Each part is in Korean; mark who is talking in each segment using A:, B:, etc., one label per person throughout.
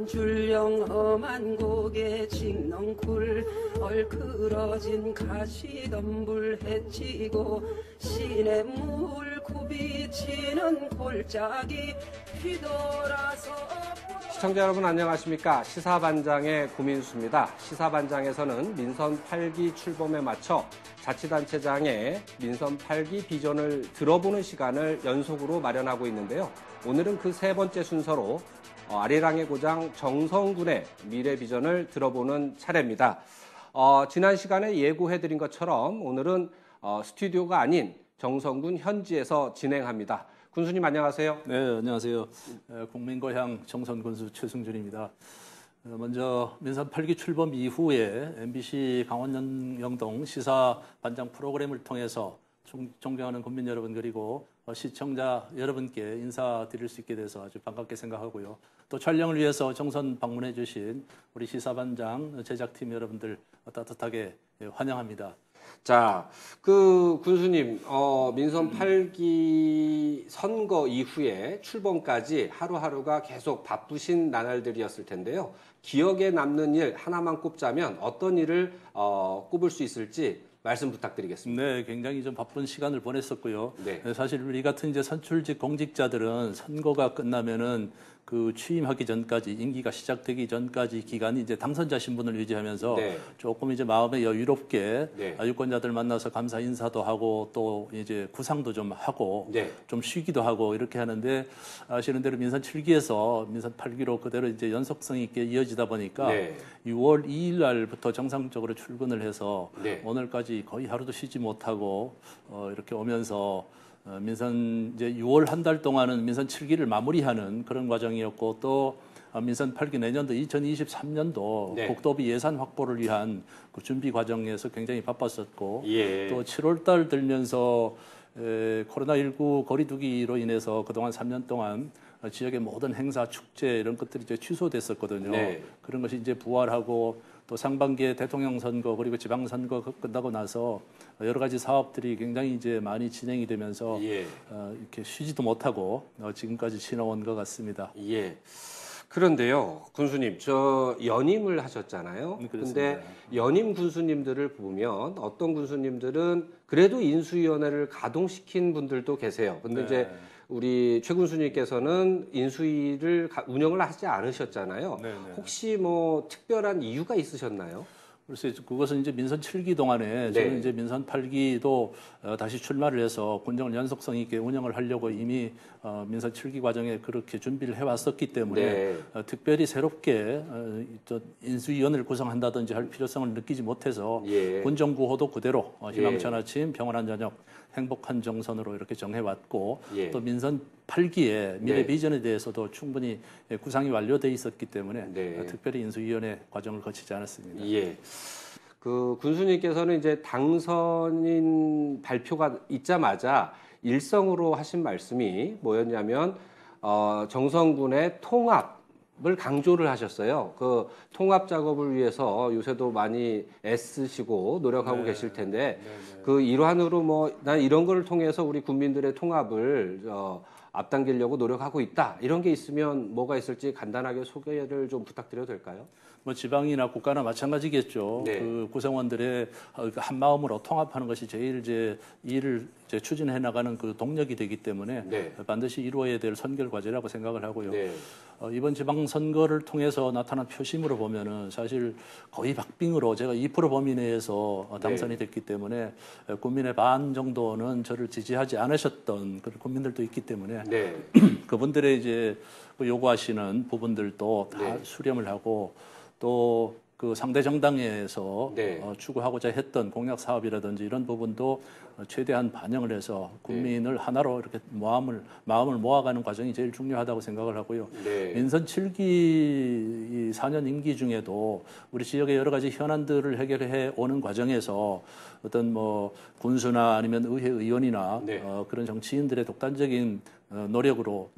A: 한 줄령 험한 고개 징넝굴 얼크러진 가시덤불 해치고 시냇물 굽이치는 골짜기 뒤돌아서.
B: 시청자 여러분 안녕하십니까. 시사반장의 구민수입니다. 시사반장에서는 민선 8기 출범에 맞춰 자치단체장의 민선 8기 비전을 들어보는 시간을 연속으로 마련하고 있는데요. 오늘은 그 세 번째 순서로 아리랑의 고장 정성군의 미래 비전을 들어보는 차례입니다. 지난 시간에 예고해드린 것처럼 오늘은 스튜디오가 아닌 정성군 현지에서 진행합니다. 군수님 안녕하세요.
C: 네, 안녕하세요. 국민고향 정선군수 최승준입니다. 먼저 민선 8기 출범 이후에 MBC 강원영동 시사반장 프로그램을 통해서 존경하는 국민 여러분 그리고 시청자 여러분께 인사드릴 수 있게 돼서 아주 반갑게 생각하고요. 또 촬영을 위해서 정선 방문해 주신 우리 시사반장 제작팀 여러분들 따뜻하게 환영합니다.
B: 자, 군수님, 민선 8기 선거 이후에 출범까지 하루하루가 계속 바쁘신 나날들이었을 텐데요. 기억에 남는 일 하나만 꼽자면 어떤 일을 꼽을 수 있을지 말씀 부탁드리겠습니다.
C: 네, 굉장히 좀 바쁜 시간을 보냈었고요.
B: 네.
C: 사실 우리 같은 이제 선출직 공직자들은 선거가 끝나면은 그 취임하기 전까지 임기가 시작되기 전까지 기간이 이제 당선자 신분을 유지하면서
B: 네.
C: 조금 이제 마음에 여유롭게
B: 네.
C: 유권자들 만나서 감사 인사도 하고 또 이제 구상도 좀 하고
B: 네.
C: 좀 쉬기도 하고 이렇게 하는데 아시는 대로 민선 7기에서 민선 8기로 그대로 이제 연속성 있게 이어지다 보니까
B: 네.
C: 6월 2일 날부터 정상적으로 출근을 해서
B: 네.
C: 오늘까지 거의 하루도 쉬지 못하고 이렇게 오면서 민선 이제 6월 한 달 동안은 민선 7기를 마무리하는 그런 과정이었고 또 민선 8기 내년도 2023년도
B: 네.
C: 국도비 예산 확보를 위한 그 준비 과정에서 굉장히 바빴었고
B: 예.
C: 또 7월 달 들면서 코로나19 거리두기로 인해서 그동안 3년 동안 지역의 모든 행사, 축제 이런 것들이 이제 취소됐었거든요.
B: 네.
C: 그런 것이 이제 부활하고 또 상반기에 대통령 선거 그리고 지방 선거 끝나고 나서 여러 가지 사업들이 굉장히 이제 많이 진행이 되면서
B: 예.
C: 이렇게 쉬지도 못하고 지금까지 지나온 것 같습니다.
B: 예. 그런데요, 군수님, 저 연임을 하셨잖아요. 그런데 연임 군수님들을 보면 어떤 군수님들은 그래도 인수위원회를 가동시킨 분들도 계세요. 근데
C: 네.
B: 이제 우리 최 군수님께서는 인수위를 운영을 하지 않으셨잖아요.
C: 네, 네.
B: 혹시 뭐 특별한 이유가 있으셨나요?
C: 그래서 그것은 이제 민선 7기 동안에
B: 네.
C: 저는 이제 민선 8기도 다시 출마를 해서 군정을 연속성 있게 운영을 하려고 이미 민선 7기 과정에 그렇게 준비를 해왔었기 때문에
B: 네.
C: 특별히 새롭게 인수위원회를 구성한다든지 할 필요성을 느끼지 못해서
B: 예.
C: 군정구호도 그대로 희망찬
B: 예.
C: 아침, 평안한 저녁, 행복한 정선으로 이렇게 정해왔고
B: 예.
C: 또 민선 8기의 미래
B: 네.
C: 비전에 대해서도 충분히 구상이 완료돼 있었기 때문에
B: 네.
C: 특별히 인수위원회 과정을 거치지 않았습니다.
B: 예. 군수님께서는 이제 당선인 발표가 있자마자 일성으로 하신 말씀이 뭐였냐면, 정성군의 통합을 강조를 하셨어요. 그 통합 작업을 위해서 요새도 많이 애쓰시고 노력하고
C: 네.
B: 계실 텐데,
C: 네.
B: 그 일환으로 난 이런 거를 통해서 우리 국민들의 통합을, 앞당기려고 노력하고 있다. 이런 게 있으면 뭐가 있을지 간단하게 소개를 좀 부탁드려도 될까요?
C: 뭐 지방이나 국가나 마찬가지겠죠.
B: 네.
C: 그 구성원들의 한 마음으로 통합하는 것이 제일 이제 일을 이제 추진해 나가는 그 동력이 되기 때문에
B: 네.
C: 반드시 이루어야 될 선결 과제라고 생각을 하고요.
B: 네.
C: 이번 지방 선거를 통해서 나타난 표심으로 보면은 사실 거의 박빙으로 제가 2% 범위 내에서 당선이 됐기 때문에 국민의 반 정도는 저를 지지하지 않으셨던 그런 국민들도 있기 때문에
B: 네.
C: 그분들의 이제 요구하시는 부분들도 다
B: 네.
C: 수렴을 하고 또 그 상대 정당에서
B: 네.
C: 추구하고자 했던 공약 사업이라든지 이런 부분도 최대한 반영을 해서 국민을 하나로 이렇게 마음을 모아가는 과정이 제일 중요하다고 생각을 하고요.
B: 네.
C: 민선 7기 4년 임기 중에도 우리 지역의 여러 가지 현안들을 해결해 오는 과정에서 어떤 뭐 군수나 아니면 의회 의원이나
B: 네.
C: 그런 정치인들의 독단적인 노력으로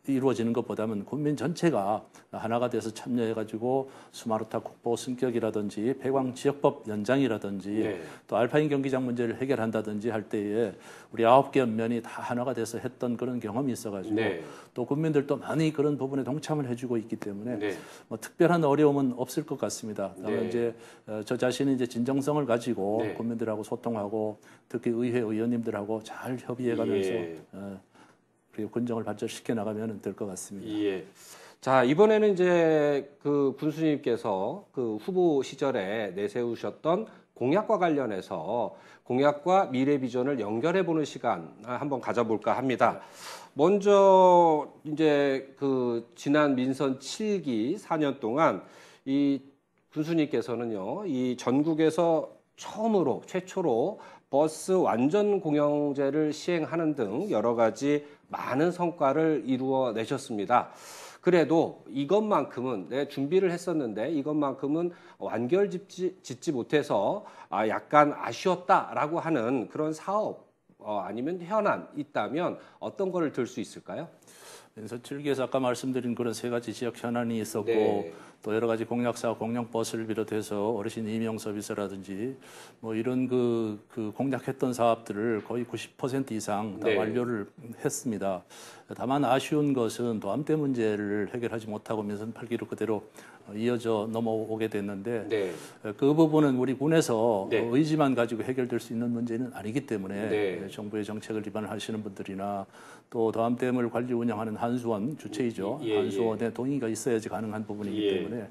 C: 이루어지는 것보다는 국민 전체가 하나가 돼서 참여해가지고 스마르타 국보 승격이라든지 폐광지역법 연장이라든지
B: 네.
C: 또 알파인 경기장 문제를 해결한다든지 할 때에 우리 9개 연면이 다 하나가 돼서 했던 그런 경험이 있어가지고
B: 네.
C: 또 국민들도 많이 그런 부분에 동참을 해주고 있기 때문에
B: 네.
C: 뭐 특별한 어려움은 없을 것 같습니다. 다만
B: 네.
C: 이제 저 자신이 이제 진정성을 가지고
B: 네.
C: 국민들하고 소통하고 특히 의회 의원님들하고 잘 협의해가면서
B: 예.
C: 그리고 군정을 발전시켜 나가면 될 것 같습니다.
B: 예. 자, 이번에는 이제 그 군수님께서 그 후보 시절에 내세우셨던 공약과 관련해서 공약과 미래 비전을 연결해 보는 시간 한번 가져볼까 합니다. 먼저 이제 그 지난 민선 7기 4년 동안 이 군수님께서는요, 이 전국에서 최초로 버스 완전 공영제를 시행하는 등 여러 가지 많은 성과를 이루어 내셨습니다. 그래도 이것만큼은 준비를 했었는데 이것만큼은 완결짓지 못해서 약간 아쉬웠다라고 하는 그런 사업 아니면 현안 있다면 어떤 거를 들 수 있을까요?
C: 민선 7기에서 아까 말씀드린 그런 세 가지 지역 현안이 있었고
B: 네.
C: 또 여러 가지 공약사 공영버스를 비롯해서 어르신 임용 서비스라든지 뭐 이런 그 공약했던 사업들을 거의 90% 이상 다
B: 네.
C: 완료를 했습니다. 다만 아쉬운 것은 도암대 문제를 해결하지 못하고 민선 8기로 그대로 이어져 넘어오게 됐는데
B: 네.
C: 그 부분은 우리 군에서
B: 네.
C: 의지만 가지고 해결될 수 있는 문제는 아니기 때문에
B: 네.
C: 정부의 정책을 기반을 하시는 분들이나 또 도암댐을 관리 운영하는 한수원 주체이죠.
B: 예,
C: 한수원의 동의가 있어야지 가능한 부분이기
B: 예.
C: 때문에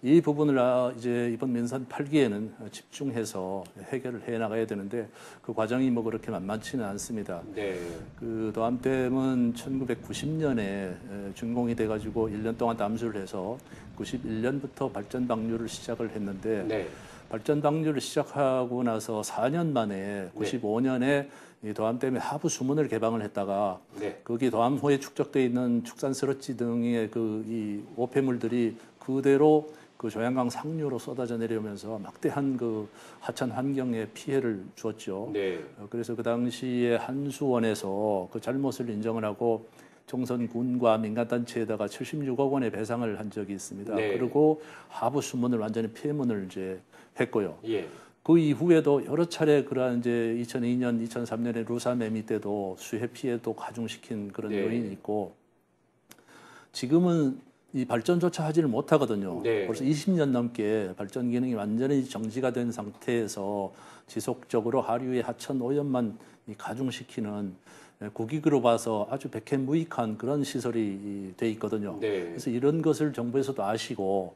C: 이 부분을 이제 이번 민선 8기에는 집중해서 해결을 해 나가야 되는데 그 과정이 뭐 그렇게 만만치는 않습니다.
B: 네.
C: 그 도암댐은 1990년에 준공이 돼가지고 1년 동안 담수를 해서 91년부터 발전 방류를 시작을 했는데
B: 네.
C: 발전 방류를 시작하고 나서 4년 만에 95년에 이 도암댐의 하부 수문을 개방을 했다가
B: 네.
C: 거기 도암호에 축적돼 있는 축산스러지 등의 이 오폐물들이 그대로 그 조양강 상류로 쏟아져 내려오면서 막대한 그 하천 환경에 피해를 주었죠.
B: 네.
C: 그래서 그 당시에 한수원에서 그 잘못을 인정을 하고 정선군과 민간단체에다가 76억 원의 배상을 한 적이 있습니다.
B: 네.
C: 그리고 하부 수문을 완전히 폐문을 이제 했고요.
B: 예.
C: 그 이후에도 여러 차례 그러한 이제 2002년, 2003년에 루사매미 때도 수해 피해도 가중시킨 그런
B: 네.
C: 요인이 있고 지금은 이 발전조차 하지를 못하거든요.
B: 네.
C: 벌써 20년 넘게 발전 기능이 완전히 정지가 된 상태에서 지속적으로 하류의 하천 오염만 가중시키는 국익으로 봐서 아주 백해무익한 그런 시설이 돼 있거든요.
B: 네.
C: 그래서 이런 것을 정부에서도 아시고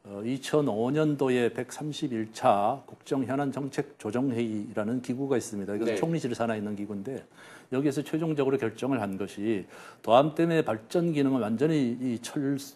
C: 2005년도에 131차 국정현안정책조정회의라는 기구가 있습니다. 이것은
B: 네.
C: 총리실에 산하 있는 기구인데 여기에서 최종적으로 결정을 한 것이 도암댐의 발전 기능을 완전히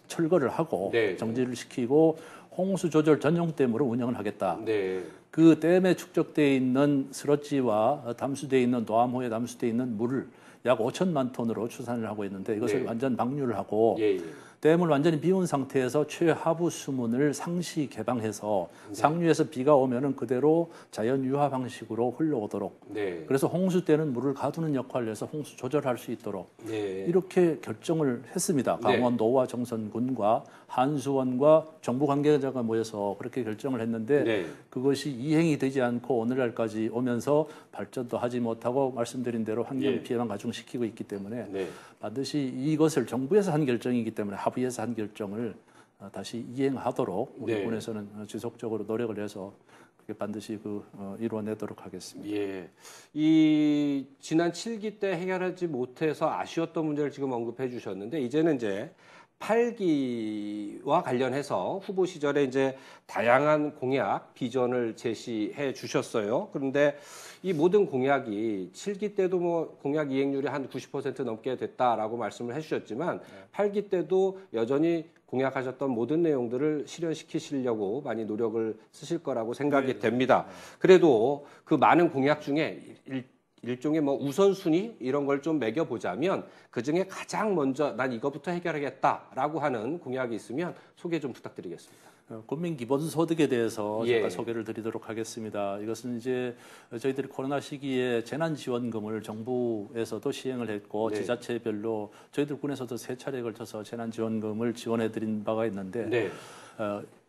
C: 철거를 하고
B: 네.
C: 정지를 시키고 홍수 조절 전용댐으로 운영을 하겠다.
B: 네.
C: 그 댐에 축적되어 있는 스러지와 담수되어 있는 도암호에 담수되어 있는 물을 약 5천만 톤으로 추산을 하고 있는데 이것을
B: 네.
C: 완전 방류를 하고
B: 예.
C: 댐을 완전히 비운 상태에서 최하부 수문을 상시 개방해서 상류에서 비가 오면은 그대로 자연 유화 방식으로 흘러오도록
B: 네.
C: 그래서 홍수 때는 물을 가두는 역할을 해서 홍수 조절할 수 있도록
B: 네.
C: 이렇게 결정을 했습니다.
B: 네.
C: 강원도와 정선군과 한수원과 정부 관계자가 모여서 그렇게 결정을 했는데
B: 네.
C: 그것이 이행이 되지 않고 오늘날까지 오면서 발전도 하지 못하고 말씀드린 대로 환경
B: 예.
C: 피해만 가중시키고 있기 때문에
B: 네.
C: 반드시 이것을 정부에서 한 결정이기 때문에 합의해서 한 결정을 다시 이행하도록 우리
B: 네.
C: 군에서는 지속적으로 노력을 해서 그게 반드시 이루어내도록 하겠습니다.
B: 예. 이 지난 7기 때 해결하지 못해서 아쉬웠던 문제를 지금 언급해 주셨는데 이제는 이제 8기와 관련해서 후보 시절에 이제 다양한 공약, 비전을 제시해 주셨어요. 그런데 이 모든 공약이 7기 때도 뭐 공약 이행률이 한 90% 넘게 됐다라고 말씀을 해주셨지만 8기 때도 여전히 공약하셨던 모든 내용들을 실현시키시려고 많이 노력을 쓰실 거라고 생각이 됩니다. 그래도 그 많은 공약 중에 일종의 뭐 우선순위 이런 걸 좀 매겨보자면 그중에 가장 먼저 난 이거부터 해결하겠다라고 하는 공약이 있으면 소개 좀 부탁드리겠습니다.
C: 국민 기본소득에 대해서
B: 예.
C: 제가 소개를 드리도록 하겠습니다. 이것은 이제 저희들이 코로나 시기에 재난지원금을 정부에서도 시행을 했고
B: 네.
C: 지자체별로 저희들 군에서도 3차례에 걸쳐서 재난지원금을 지원해드린 바가 있는데
B: 네.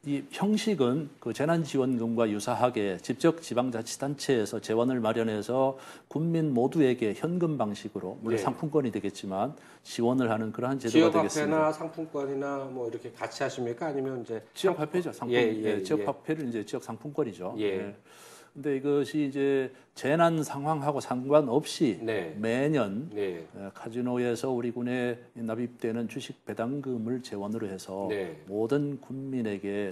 C: 이 형식은 그 재난지원금과 유사하게 직접 지방자치단체에서 재원을 마련해서 국민 모두에게 현금 방식으로 물론
B: 네.
C: 상품권이 되겠지만 지원을 하는 그러한 제도가 되겠습니다.
B: 지역화폐나 상품권이나 뭐 이렇게 같이 하십니까? 아니면 이제
C: 지역화폐죠. 상품. 지역화폐를 이제 지역 상품권이죠.
B: 예.
C: 근데 이것이 이제 재난 상황하고 상관없이
B: 네.
C: 매년
B: 네.
C: 카지노에서 우리 군에 납입되는 주식 배당금을 재원으로 해서
B: 네.
C: 모든 국민에게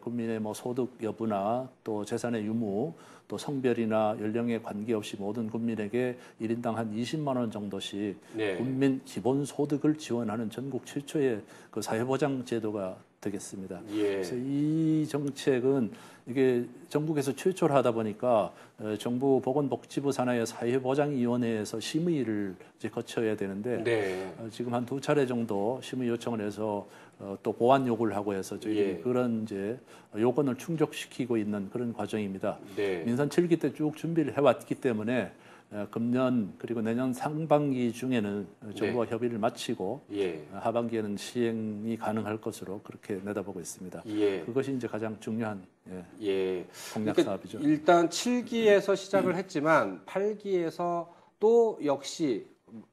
C: 국민의 뭐 소득 여부나 또 재산의 유무 또 성별이나 연령에 관계없이 모든 국민에게 1인당 한 20만 원 정도씩
B: 네.
C: 국민 기본 소득을 지원하는 전국 최초의 그 사회보장 제도가 되겠습니다.
B: 예.
C: 그래서 이 정책은 이게 전국에서 최초로 하다 보니까 정부 보건복지부 산하의 사회보장위원회에서 심의를 이제 거쳐야 되는데
B: 네.
C: 지금 한 2차례 정도 심의 요청을 해서 또 보완 요구를 하고 해서 저희들이
B: 예.
C: 그런 이제 요건을 충족시키고 있는 그런 과정입니다.
B: 네.
C: 민선 7기 때 쭉 준비를 해왔기 때문에 금년 그리고 내년 상반기 중에는 정부와 협의를 마치고
B: 예.
C: 하반기에는 시행이 가능할 것으로 그렇게 내다보고 있습니다.
B: 예.
C: 그것이 이제 가장 중요한
B: 예.
C: 공약
B: 그러니까
C: 사업이죠.
B: 일단 7기에서 시작을 했지만 8기에서 또 역시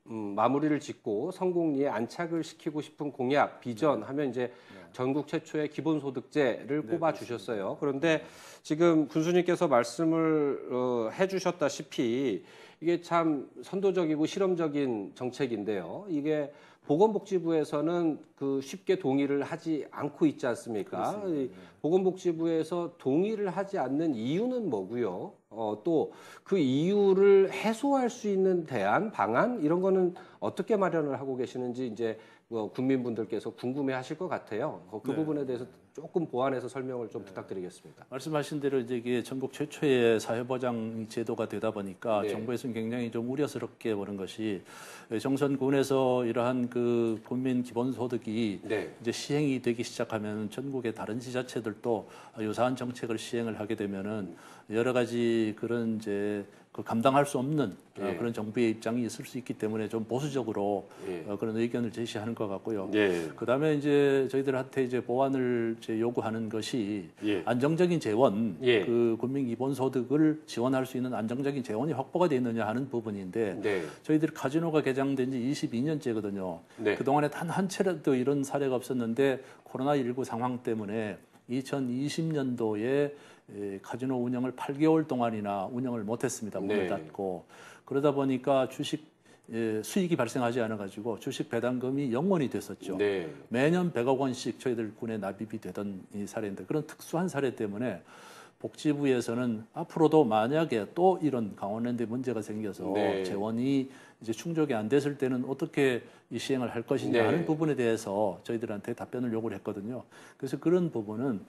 B: 마무리를 짓고 성공리에 안착을 시키고 싶은 공약, 비전 하면 이제 전국 최초의 기본소득제를 꼽아 주셨어요. 그런데 지금 군수님께서 말씀을 해주셨다시피 이게 참 선도적이고 실험적인 정책인데요. 이게 보건복지부에서는 그 쉽게 동의를 하지 않고 있지 않습니까? 이 보건복지부에서 동의를 하지 않는 이유는 뭐고요? 또 그 이유를 해소할 수 있는 대안, 방안 이런 거는 어떻게 마련을 하고 계시는지 이제 국민분들께서 궁금해하실 것 같아요. 그 부분에 대해서 조금 보완해서 설명을 좀 부탁드리겠습니다.
C: 말씀하신 대로 이제 이게 전국 최초의 사회보장 제도가 되다 보니까
B: 네.
C: 정부에서는 굉장히 좀 우려스럽게 보는 것이 정선군에서 이러한 그 국민 기본소득이
B: 네.
C: 이제 시행이 되기 시작하면 전국의 다른 지자체들도 유사한 정책을 시행을 하게 되면은 여러 가지 그런 이제 그 감당할 수 없는
B: 예.
C: 그런 정부의 입장이 있을 수 있기 때문에 좀 보수적으로
B: 예.
C: 그런 의견을 제시하는 것 같고요.
B: 예.
C: 그다음에 이제 저희들한테 이제 보완을 이제 요구하는 것이
B: 예.
C: 안정적인 재원,
B: 예.
C: 그 국민 기본소득을 지원할 수 있는 안정적인 재원이 확보가 되어 있느냐 하는 부분인데
B: 네.
C: 저희들이 카지노가 개장된 지 22년째거든요.
B: 네.
C: 그동안에 단 한 차례도 이런 사례가 없었는데 코로나19 상황 때문에 2020년도에 카지노 운영을 8개월 동안이나 운영을 못했습니다. 문을
B: 네.
C: 닫고 그러다 보니까 주식 수익이 발생하지 않아 가지고 주식 배당금이 0원이 됐었죠.
B: 네.
C: 매년 100억 원씩 저희들 군에 납입이 되던 이 사례인데 그런 특수한 사례 때문에 복지부에서는 앞으로도 만약에 또 이런 강원랜드에 문제가 생겨서
B: 네.
C: 재원이 이제 충족이 안 됐을 때는 어떻게 이 시행을 할 것이냐
B: 네.
C: 하는 부분에 대해서 저희들한테 답변을 요구를 했거든요. 그래서 그런 부분은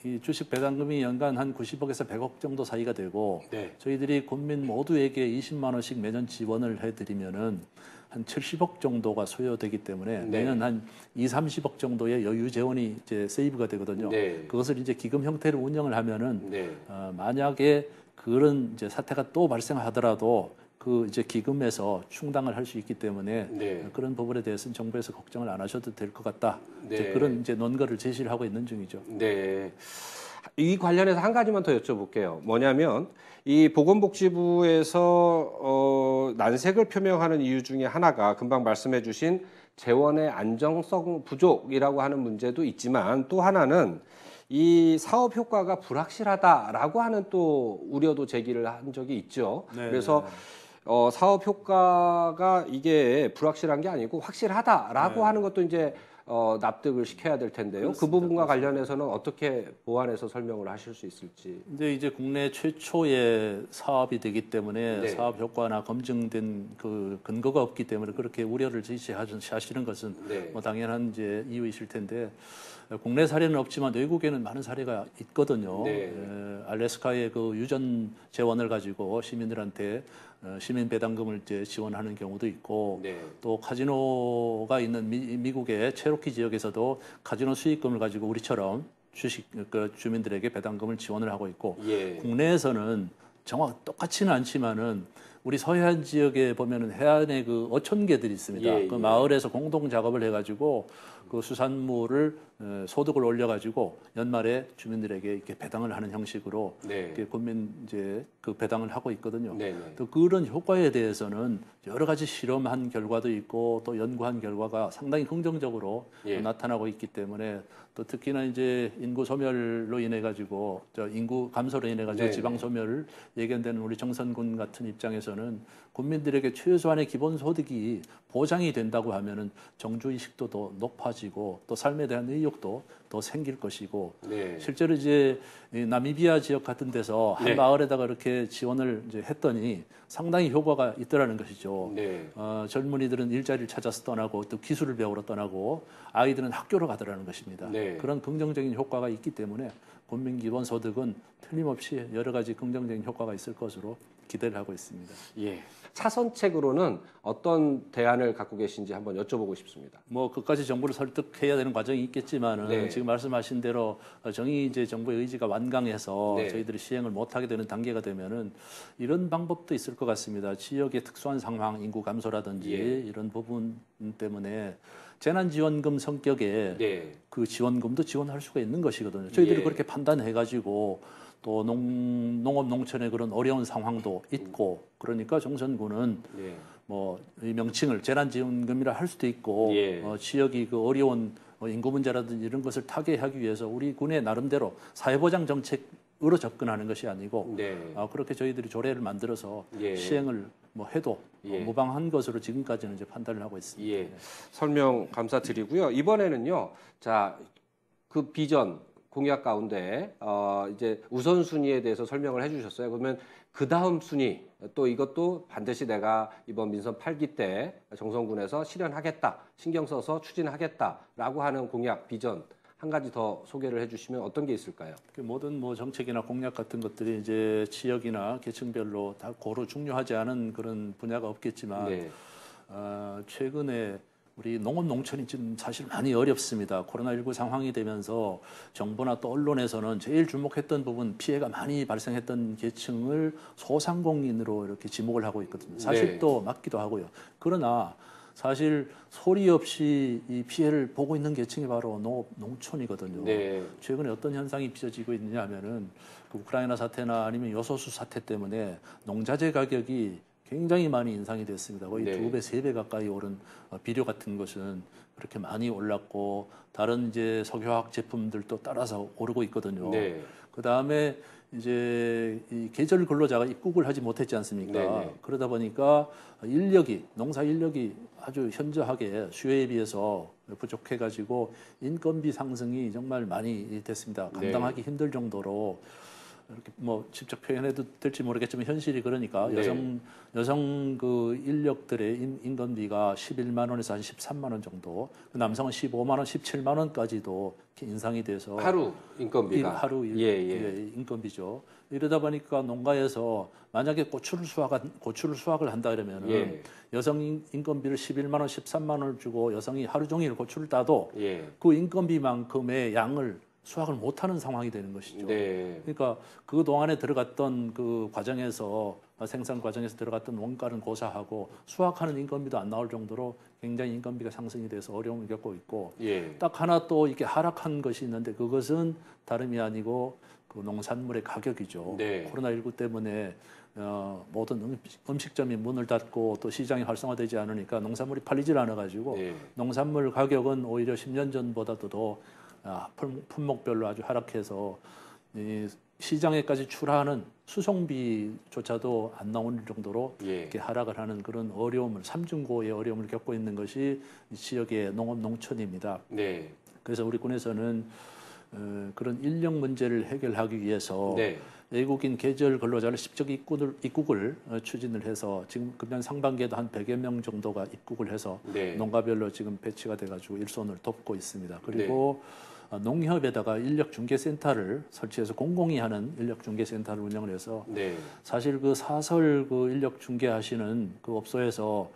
C: 이 주식 배당금이 연간 한 90억에서 100억 정도 사이가 되고
B: 네.
C: 저희들이 국민 모두에게 20만 원씩 매년 지원을 해드리면은 한 70억 정도가 소요되기 때문에
B: 네.
C: 매년 한 2, 30억 정도의 여유 재원이 이제 세이브가 되거든요.
B: 네.
C: 그것을 이제 기금 형태로 운영을 하면은
B: 네.
C: 만약에 그런 이제 사태가 또 발생하더라도 그 이제 기금에서 충당을 할 수 있기 때문에
B: 네.
C: 그런 부분에 대해서는 정부에서 걱정을 안 하셔도 될 것 같다.
B: 네.
C: 이제 그런 이제 논거를 제시를 하고 있는 중이죠.
B: 네. 이 관련해서 한 가지만 더 여쭤볼게요. 뭐냐면 이 보건복지부에서 난색을 표명하는 이유 중에 하나가 금방 말씀해주신 재원의 안정성 부족이라고 하는 문제도 있지만 또 하나는 이 사업 효과가 불확실하다라고 하는 또 우려도 제기를 한 적이 있죠.
C: 네,
B: 그래서 사업 효과가 이게 불확실한 게 아니고 확실하다라고 하는 것도 이제 납득을 시켜야 될 텐데요.
C: 그렇습니다.
B: 그 부분과 관련해서는 어떻게 보완해서 설명을 하실 수 있을지.
C: 근데 이제 국내 최초의 사업이 되기 때문에
B: 네.
C: 사업 효과나 검증된 그 근거가 없기 때문에 그렇게 우려를 제시하시는 것은
B: 네.
C: 뭐 당연한 이제 이유이실 텐데 국내 사례는 없지만 외국에는 많은 사례가 있거든요.
B: 네.
C: 알래스카의 그 유전 재원을 가지고 시민들한테 시민 배당금을 이제 지원하는 경우도 있고
B: 네.
C: 또 카지노가 있는 미국의 태극기 지역에서도 카지노 수익금을 가지고 우리처럼 주식 그 주민들에게 배당금을 지원을 하고 있고
B: 예.
C: 국내에서는 정확 똑같지는 않지만은 우리 서해안 지역에 보면은 해안에 그 어촌계들이 있습니다.
B: 예,
C: 그
B: 예.
C: 마을에서 공동 작업을 해가지고 그 수산물을 소득을 올려가지고 연말에 주민들에게 이렇게 배당을 하는 형식으로
B: 네.
C: 이렇게 국민 이제 그 배당을 하고 있거든요.
B: 네, 네.
C: 또 그런 효과에 대해서는 여러 가지 실험한 결과도 있고 또 연구한 결과가 상당히 긍정적으로
B: 예.
C: 나타나고 있기 때문에 또 특히나 이제 인구 소멸로 인해 가지고 인구 감소로 인해 가지고
B: 네,
C: 지방 소멸을 예견되는 우리 정선군 같은 입장에서는 국민들에게 최소한의 기본 소득이 보장이 된다고 하면은 정주 의식도 더 높아지고 또 삶에 대한 의욕도 더 생길 것이고
B: 네.
C: 실제로 이제 이 나미비아 지역 같은 데서 한
B: 네.
C: 마을에다가 이렇게 지원을 이제 했더니 상당히 효과가 있더라는 것이죠.
B: 네.
C: 젊은이들은 일자리를 찾아서 떠나고 또 기술을 배우러 떠나고 아이들은 학교로 가더라는 것입니다.
B: 네.
C: 그런 긍정적인 효과가 있기 때문에 국민 기본 소득은 틀림없이 여러 가지 긍정적인 효과가 있을 것으로 기대를 하고 있습니다.
B: 예. 차선책으로는 어떤 대안을 갖고 계신지 한번 여쭤보고 싶습니다.
C: 뭐 끝까지 정부를 설득해야 되는 과정이 있겠지만은
B: 네.
C: 지금 말씀하신 대로 정의 이제 정부의 의지가 완강해서
B: 네.
C: 저희들이 시행을 못하게 되는 단계가 되면은 이런 방법도 있을 것 같습니다. 지역의 특수한 상황, 인구 감소라든지
B: 예.
C: 이런 부분 때문에 재난지원금 성격의
B: 네.
C: 그 지원금도 지원할 수가 있는 것이거든요. 저희들이
B: 예.
C: 그렇게 판단해가지고 또 농업 농촌의 그런 어려운 상황도 있고 그러니까 정선군은
B: 네.
C: 뭐 이 명칭을 재난지원금이라 할 수도 있고
B: 예.
C: 지역이 그 어려운 인구 문제라든지 이런 것을 타개하기 위해서 우리 군의 나름대로 사회보장 정책으로 접근하는 것이 아니고
B: 네.
C: 그렇게 저희들이 조례를 만들어서
B: 예.
C: 시행을 뭐 해도
B: 예.
C: 무방한 것으로 지금까지는 이제 판단을 하고 있습니다.
B: 예. 설명 감사드리고요. 이번에는요. 자, 그 비전 공약 가운데 이제 우선순위에 대해서 설명을 해주셨어요. 그러면 그 다음 순위 또 이것도 반드시 내가 이번 민선 8기 때 정선군에서 실현하겠다, 신경 써서 추진하겠다라고 하는 공약 비전 한 가지 더 소개를 해주시면 어떤 게 있을까요?
C: 그 모든 뭐 정책이나 공약 같은 것들이 이제 지역이나 계층별로 다 고루 중요하지 않은 그런 분야가 없겠지만
B: 네.
C: 최근에 우리 농업 농촌이 지금 사실 많이 어렵습니다. 코로나19 상황이 되면서 정부나 또 언론에서는 제일 주목했던 부분 피해가 많이 발생했던 계층을 소상공인으로 이렇게 지목을 하고 있거든요. 사실
B: 네.
C: 또 맞기도 하고요. 그러나 사실 소리 없이 이 피해를 보고 있는 계층이 바로 농업 농촌이거든요.
B: 네.
C: 최근에 어떤 현상이 빚어지고 있느냐 하면은 그 우크라이나 사태나 아니면 요소수 사태 때문에 농자재 가격이 굉장히 많이 인상이 됐습니다. 거의
B: 네.
C: 2배, 3배 가까이 오른 비료 같은 것은 그렇게 많이 올랐고 다른 이제 석유화학 제품들도 따라서 오르고 있거든요.
B: 네.
C: 그 다음에 이제 이 계절 근로자가 입국을 하지 못했지 않습니까?
B: 네네.
C: 그러다 보니까 농사 인력이 아주 현저하게 수요에 비해서 부족해가지고 인건비 상승이 정말 많이 됐습니다. 감당하기 힘들 정도로 이렇게 뭐 직접 표현해도 될지 모르겠지만 현실이 그러니까
B: 네.
C: 여성 그 인력들의 인건비가 11만 원에서 한 13만 원 정도, 남성은 15만 원, 17만 원까지도 이렇게 인상이 돼서
B: 하루 인건비가
C: 하루 인건비죠. 이러다 보니까 농가에서 만약에 고추를 수확을 한다 그러면은
B: 예.
C: 여성 인건비를 11만 원, 13만 원을 주고 여성이 하루 종일 고추를 따도
B: 예.
C: 그 인건비만큼의 양을 수확을 못하는 상황이 되는 것이죠.
B: 네.
C: 그러니까 그 동안에 들어갔던 그 과정에서 생산 과정에서 들어갔던 원가는 고사하고 수확하는 인건비도 안 나올 정도로 굉장히 인건비가 상승이 돼서 어려움을 겪고 있고
B: 예.
C: 딱 하나 또 이렇게 하락한 것이 있는데 그것은 다름이 아니고 그 농산물의 가격이죠.
B: 네.
C: 코로나19 때문에 모든 음식점이 문을 닫고 또 시장이 활성화되지 않으니까 농산물이 팔리질 않아가지고
B: 네.
C: 농산물 가격은 오히려 10년 전보다도 더 품목별로 아주 하락해서 이 시장에까지 출하하는 수송비조차도 안 나오는 정도로
B: 예.
C: 이렇게 하락을 하는 그런 어려움을 삼중고의 어려움을 겪고 있는 것이 이 지역의 농업 농촌입니다.
B: 네.
C: 그래서 우리 군에서는 그런 인력 문제를 해결하기 위해서
B: 네.
C: 외국인 계절 근로자를 직접 입국을 추진을 해서 지금 금년 상반기에도 한 100여 명 정도가 입국을 해서
B: 네.
C: 농가별로 지금 배치가 돼가지고 일손을 돕고 있습니다. 그리고 농협에다가 인력중개센터를 설치해서 공공이 하는 인력중개센터를 운영을 해서
B: 네.
C: 사실 그 사설 그 인력 중개하시는 그 업소에서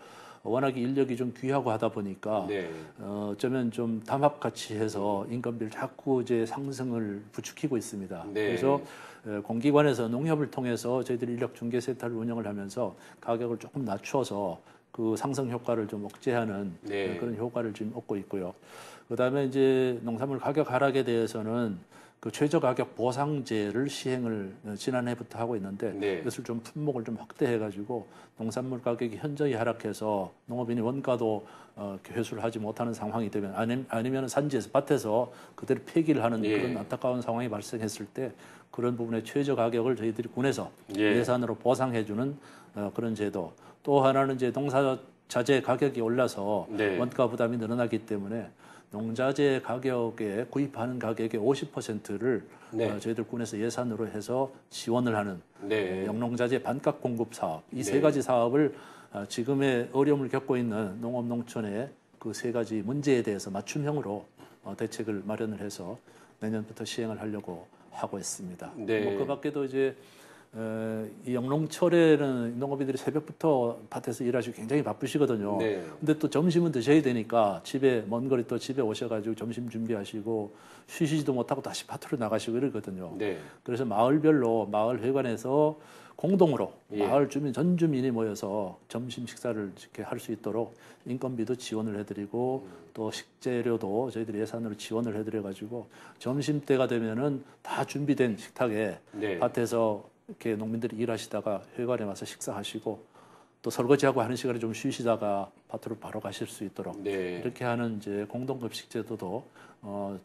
C: 워낙에 인력이 좀 귀하고 하다 보니까
B: 네.
C: 어쩌면 좀 담합같이 해서 인건비를 자꾸 이제 상승을 부추기고 있습니다.
B: 네.
C: 그래서 공기관에서 농협을 통해서 저희들이 인력 중개 센터를 운영을 하면서 가격을 조금 낮춰서 그 상승 효과를 좀 억제하는
B: 네.
C: 그런 효과를 지금 얻고 있고요. 그다음에 이제 농산물 가격 하락에 대해서는 그 최저 가격 보상제를 시행을 지난해부터 하고 있는데
B: 네.
C: 이것을 좀 품목을 좀 확대해가지고 농산물 가격이 현저히 하락해서 농업인이 원가도 회수를 하지 못하는 상황이 되면 아니면 산지에서 밭에서 그대로 폐기를 하는
B: 예.
C: 그런 안타까운 상황이 발생했을 때 그런 부분의 최저 가격을 저희들이 군에서
B: 예.
C: 예산으로 보상해주는 그런 제도. 또 하나는 이제 농사자재 가격이 올라서
B: 네.
C: 원가 부담이 늘어나기 때문에 농자재 가격에 구입하는 가격의 50%를
B: 네.
C: 저희들 군에서 예산으로 해서 지원을 하는
B: 네.
C: 영농자재 반값 공급 사업 이 세
B: 네.
C: 가지 사업을 지금의 어려움을 겪고 있는 농업 농촌의 그 세 가지 문제에 대해서 맞춤형으로 대책을 마련을 해서 내년부터 시행을 하려고 하고 있습니다.
B: 네.
C: 뭐 그 밖에도 이제 이 영농철에는 농업인들이 새벽부터 밭에서 일하시고 굉장히 바쁘시거든요.
B: 네.
C: 근데 또 점심은 드셔야 되니까 집에 먼 거리 또 집에 오셔가지고 점심 준비하시고 쉬시지도 못하고 다시 밭으로 나가시고 이러거든요.
B: 네.
C: 그래서 마을별로 마을 회관에서 공동으로
B: 예.
C: 마을 주민 전 주민이 모여서 점심 식사를 이렇게 할 수 있도록 인건비도 지원을 해드리고 또 식재료도 저희들이 예산으로 지원을 해드려가지고 점심 때가 되면은 다 준비된 식탁에
B: 네.
C: 밭에서 이렇게 농민들이 일하시다가 회관에 와서 식사하시고 또 설거지하고 하는 시간에 좀 쉬시다가 밭으로 바로 가실 수 있도록
B: 네.
C: 이렇게 하는 이제 공동급식 제도도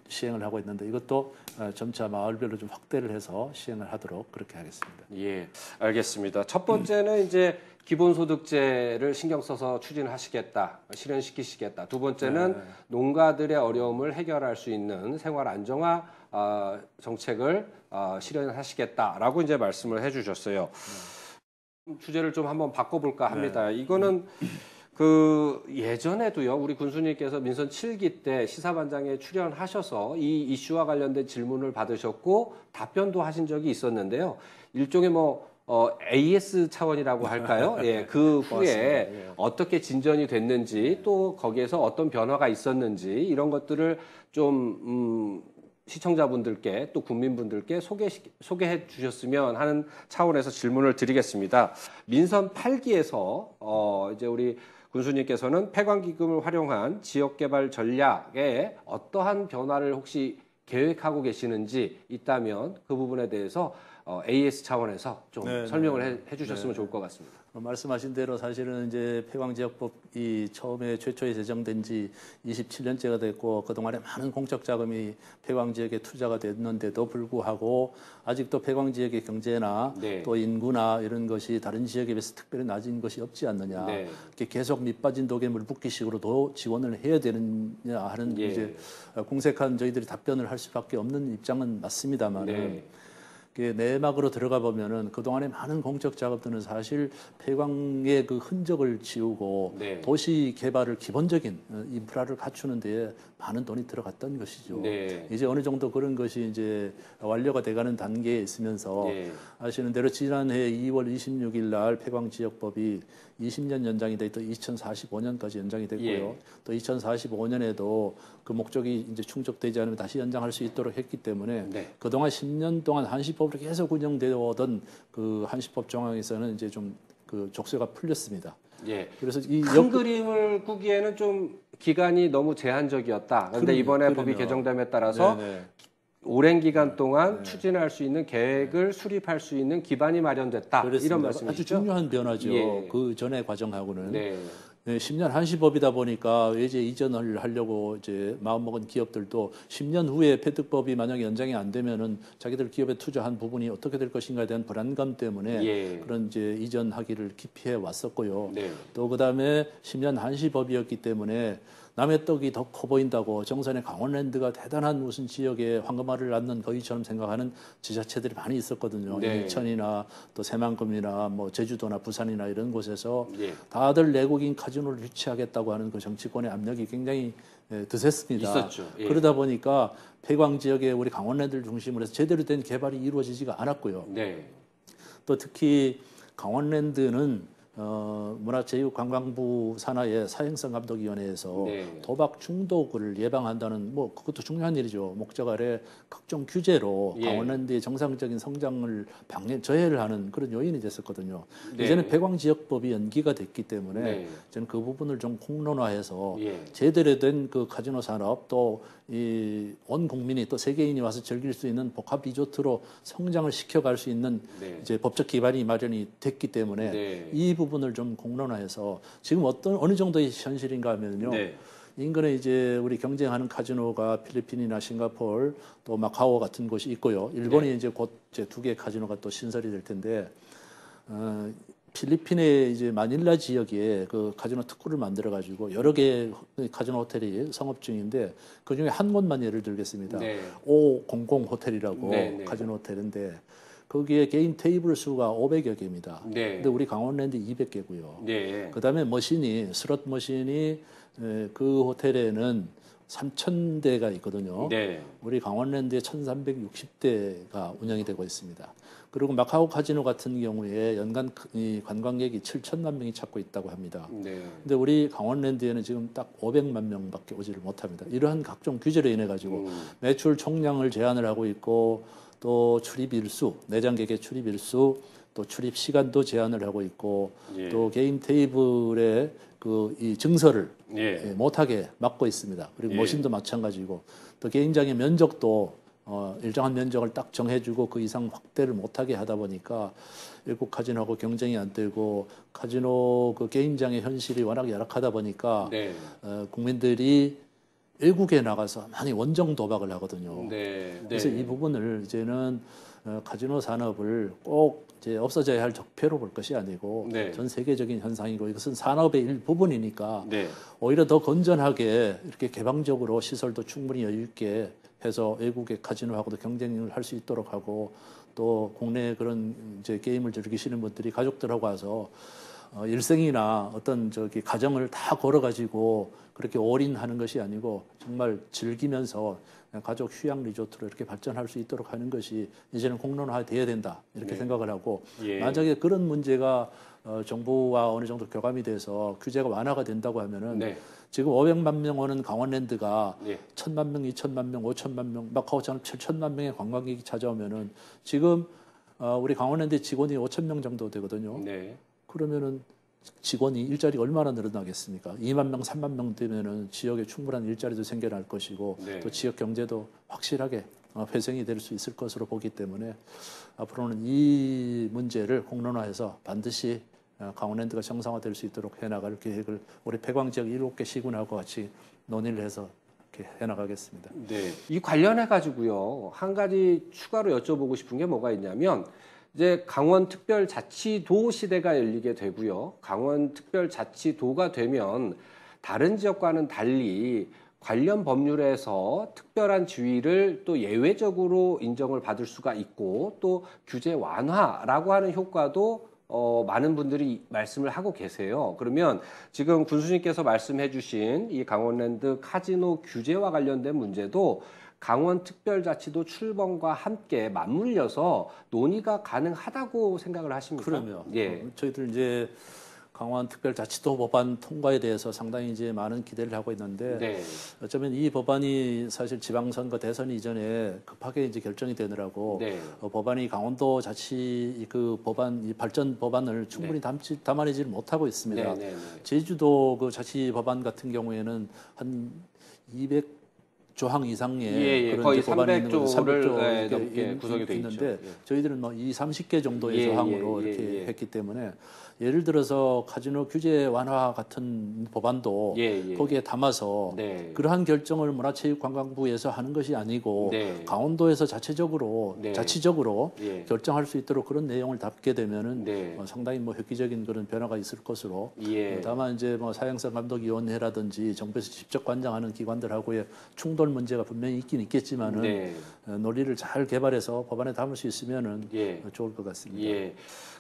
C: 시행을 하고 있는데 이것도 점차 마을별로 좀 확대를 해서 시행을 하도록 그렇게 하겠습니다.
B: 예, 알겠습니다. 첫 번째는 이제 기본소득제를 신경 써서 추진하시겠다, 실현시키시겠다. 두 번째는
C: 네.
B: 농가들의 어려움을 해결할 수 있는 생활 안정화 정책을 실현하시겠다라고 이제 말씀을 해주셨어요. 주제를 좀 한번 바꿔볼까 합니다. 이거는 그 예전에도요, 우리 군수님께서 민선 7기 때 시사반장에 출연하셔서 이 이슈와 관련된 질문을 받으셨고 답변도 하신 적이 있었는데요. 일종의 AS 차원이라고 할까요? 예, 그 후에 어떻게 진전이 됐는지 또 거기에서 어떤 변화가 있었는지 이런 것들을 좀 시청자분들께 또 국민분들께 소개해 주셨으면 하는 차원에서 질문을 드리겠습니다. 민선 8기에서 이제 우리 군수님께서는 폐광기금을 활용한 지역개발 전략에 어떠한 변화를 혹시 계획하고 계시는지 있다면 그 부분에 대해서 AS 차원에서 좀 설명을 해주셨으면 좋을 것 같습니다.
C: 말씀하신 대로 사실은 이제 폐광지역법이 처음에 최초에 제정된 지 27년째가 됐고 그동안에 많은 공적 자금이 폐광지역에 투자가 됐는데도 불구하고 아직도 폐광지역의 경제나
B: 네.
C: 또 인구나 이런 것이 다른 지역에 비해서 특별히 낮은 것이 없지 않느냐.
B: 네.
C: 이렇게 계속 밑빠진 독에 물 붓기식으로 지원을 해야 되느냐 하는
B: 예.
C: 이제 공색한 저희들이 답변을 할 수밖에 없는 입장은 맞습니다만은.
B: 네.
C: 내막으로 들어가 보면은 그동안에 많은 공적 작업들은 사실 폐광의 그 흔적을 지우고
B: 네.
C: 도시 개발을 기본적인 인프라를 갖추는 데에 많은 돈이 들어갔던 것이죠.
B: 네.
C: 이제 어느 정도 그런 것이 이제 완료가 돼가는 단계에 있으면서
B: 네.
C: 아시는 대로 지난해 2월 26일 날 폐광지역법이 20년 연장이 돼 또 2045년까지 연장이 됐고요.
B: 예.
C: 또 2045년에도 그 목적이 이제 충족되지 않으면 다시 연장할 수 있도록 했기 때문에
B: 네.
C: 그동안 10년 동안 한시법으로 계속 운영되어 오던 그 한시법 정황에서는 이제 좀 그 족쇄가 풀렸습니다.
B: 예.
C: 그래서 이
B: 큰 그림을 꾸기에는 좀 기간이 너무 제한적이었다. 그런데 이번에 법이 개정됨에 따라서
C: 네네.
B: 오랜 기간 동안 추진할 수 있는 계획을 수립할 수 있는 기반이 마련됐다.
C: 그렇습니다.
B: 이런 말씀이시죠?
C: 아주 중요한 변화죠.
B: 예.
C: 그 전의 과정하고는.
B: 네.
C: 10년 한시법이다 보니까 외제 이전을 하려고 이제 마음먹은 기업들도 10년 후에 폐특법이 만약에 연장이 안 되면은 자기들 기업에 투자한 부분이 어떻게 될 것인가에 대한 불안감 때문에
B: 예.
C: 그런 이제 이전하기를 기피해 왔었고요.
B: 네.
C: 또 그다음에 10년 한시법이었기 때문에 남의 떡이 더 커 보인다고 정선의 강원랜드가 대단한 무슨 지역에 황금알을 낳는 거위처럼 생각하는 지자체들이 많이 있었거든요.
B: 네.
C: 인천이나 또 새만금이나 뭐 제주도나 부산이나 이런 곳에서
B: 예.
C: 다들 내국인 카지노를 유치하겠다고 하는 그 정치권의 압력이 굉장히 드셌습니다.
B: 있었죠. 예.
C: 그러다 보니까 폐광 지역에 우리 강원랜드를 중심으로 해서 제대로 된 개발이 이루어지지가 않았고요.
B: 네.
C: 또 특히 강원랜드는 문화체육관광부 산하의 사행성 감독위원회에서
B: 네.
C: 도박 중독을 예방한다는 뭐 그것도 중요한 일이죠. 목적 아래 각종 규제로
B: 예.
C: 강원랜드의 정상적인 성장을 저해를 하는 그런 요인이 됐었거든요.
B: 네.
C: 이제는 폐광지역법이 연기가 됐기 때문에
B: 네.
C: 저는 그 부분을 좀 공론화해서
B: 예.
C: 제대로 된 그 카지노 산업 또 이 온 국민이 또 세계인이 와서 즐길 수 있는 복합 리조트로 성장을 시켜갈 수 있는
B: 네.
C: 이제 법적 기반이 마련이 됐기 때문에
B: 네.
C: 이 부분을 좀 공론화해서 지금 어느 정도의 현실인가 하면요.
B: 네.
C: 인근에 이제 우리 경쟁하는 카지노가 필리핀이나 싱가포르 또 마카오 같은 곳이 있고요. 일본이
B: 네.
C: 이제 곧 이제 2개 카지노가 또 신설이 될 텐데 필리핀의 이제 마닐라 지역에 그 카지노 특구를 만들어 가지고 여러 개의 카지노 호텔이 성업 중인데 그 중에 한 곳만 예를 들겠습니다.
B: 네.
C: 500 호텔이라고
B: 네, 네.
C: 카지노 호텔인데 거기에 개인 테이블 수가 500여 개입니다.
B: 네.
C: 근데 우리 강원랜드 200개고요.
B: 네.
C: 그다음에 슬롯 머신이 그 호텔에는 3,000대가 있거든요.
B: 네.
C: 우리 강원랜드에 1,360대가 운영이 되고 있습니다. 그리고 마카오 카지노 같은 경우에 연간 이 관광객이 7천만 명이 찾고 있다고 합니다.
B: 네.
C: 근데 우리 강원랜드에는 지금 딱 500만 명밖에 오지를 못합니다. 이러한 각종 규제로 인해 가지고 매출 총량을 제한을 하고 있고 또 출입 일수, 내장객의 출입 일수, 또 출입 시간도 제한을 하고 있고
B: 예.
C: 또 개인 테이블의 그 이 증설을
B: 예.
C: 못하게 막고 있습니다. 그리고
B: 예.
C: 머신도 마찬가지고 또 개인장의 면적도 일정한 면적을 딱 정해주고 그 이상 확대를 못하게 하다 보니까 일국 카지노하고 경쟁이 안 되고 카지노 그 개인장의 현실이 워낙 열악하다 보니까
B: 네.
C: 국민들이 외국에 나가서 많이 원정 도박을 하거든요.
B: 네.
C: 그래서 이 부분을 이제는 카지노 산업을 꼭 이제 없어져야 할 적폐로 볼 것이 아니고
B: 네.
C: 전 세계적인 현상이고 이것은 산업의 일부분이니까
B: 네.
C: 오히려 더 건전하게 이렇게 개방적으로 시설도 충분히 여유 있게 해서 외국의 카지노하고도 경쟁을 할 수 있도록 하고 또 국내 그런 이제 게임을 즐기시는 분들이 가족들하고 와서 일생이나 어떤 가정을 다 걸어가지고 그렇게 올인하는 것이 아니고 정말 즐기면서 가족 휴양 리조트로 이렇게 발전할 수 있도록 하는 것이 이제는 공론화돼야 된다 이렇게
B: 네.
C: 생각을 하고
B: 예.
C: 만약에 그런 문제가 정부와 어느 정도 교감이 돼서 규제가 완화가 된다고 하면은
B: 네.
C: 지금 500만 명 오는 강원랜드가
B: 예.
C: 1,000만 명, 2,000만 명, 5,000만 명, 마카오처럼 7,000만 명의 관광객이 찾아오면은 지금 우리 강원랜드 직원이 5,000명 정도 되거든요.
B: 네.
C: 그러면은 직원이 일자리가 얼마나 늘어나겠습니까? 2만 명, 3만 명 되면은 지역에 충분한 일자리도 생겨날 것이고
B: 네.
C: 또 지역 경제도 확실하게 회생이 될 수 있을 것으로 보기 때문에 앞으로는 이 문제를 공론화해서 반드시 강원랜드가 정상화될 수 있도록 해나갈 계획을 우리 폐광 지역 7개 시군하고 같이 논의를 해서 이렇게 해나가겠습니다.
B: 네. 이 관련해 가지고요. 한 가지 추가로 여쭤보고 싶은 게 뭐가 있냐면 이제 강원특별자치도 시대가 열리게 되고요. 강원특별자치도가 되면 다른 지역과는 달리 관련 법률에서 특별한 지위를 또 예외적으로 인정을 받을 수가 있고 또 규제 완화라고 하는 효과도 많은 분들이 말씀을 하고 계세요. 그러면 지금 군수님께서 말씀해 주신 이 강원랜드 카지노 규제와 관련된 문제도 강원특별자치도 출범과 함께 맞물려서 논의가 가능하다고 생각을 하십니까?
C: 그러면
B: 예.
C: 저희들 이제 강원특별자치도 법안 통과에 대해서 상당히 이제 많은 기대를 하고 있는데
B: 네.
C: 어쩌면 이 법안이 사실 지방선거 대선 이전에 급하게 이제 결정이 되느라고
B: 네.
C: 법안이 강원도 자치 그 법안 이 발전 법안을 충분히 담아내지를 못하고 있습니다.
B: 네, 네, 네.
C: 제주도 그 자치 법안 같은 경우에는 한 200조항 이상의
B: 예,
C: 그런
B: 거의
C: 이제 법안이 있는 거죠.
B: 300조를
C: 300조
B: 넘게 구성이 돼
C: 있는데
B: 있죠. 예.
C: 저희들은 뭐 30개 정도의
B: 예,
C: 조항으로
B: 예,
C: 이렇게
B: 예.
C: 했기 때문에 예를 들어서 카지노 규제 완화 같은 법안도
B: 예, 예.
C: 거기에 담아서
B: 네.
C: 그러한 결정을 문화체육관광부에서 하는 것이 아니고
B: 네.
C: 강원도에서 자체적으로
B: 네.
C: 자치적으로
B: 예.
C: 결정할 수 있도록 그런 내용을 담게 되면은
B: 네.
C: 상당히 뭐 획기적인 그런 변화가 있을 것으로
B: 예.
C: 다만 이제 뭐 사행성 감독위원회라든지 정부에서 직접 관장하는 기관들하고의 충돌 문제가 분명히 있긴 있겠지만은
B: 네.
C: 논리를 잘 개발해서 법안에 담을 수 있으면은
B: 예.
C: 좋을 것 같습니다.
B: 예.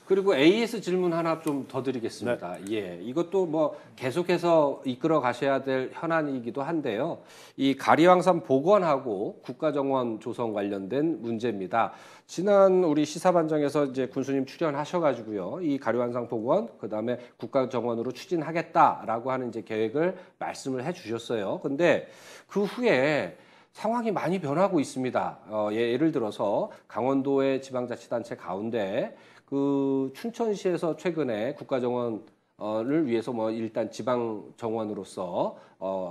B: 그리고 AS 질문 하나 좀 더 드리겠습니다. 예. 이것도 뭐 계속해서 이끌어 가셔야 될 현안이기도 한데요. 이 가리왕산 복원하고 국가정원 조성 관련된 문제입니다. 지난 우리 시사반장에서 이제 군수님 출연하셔가지고요, 이 가류환상폭원 그다음에 국가정원으로 추진하겠다라고 하는 이제 계획을 말씀을 해주셨어요. 근데 그 후에 상황이 많이 변하고 있습니다. 예를 들어서 강원도의 지방자치단체 가운데 그 춘천시에서 최근에 국가정원을 위해서 뭐 일단 지방정원으로서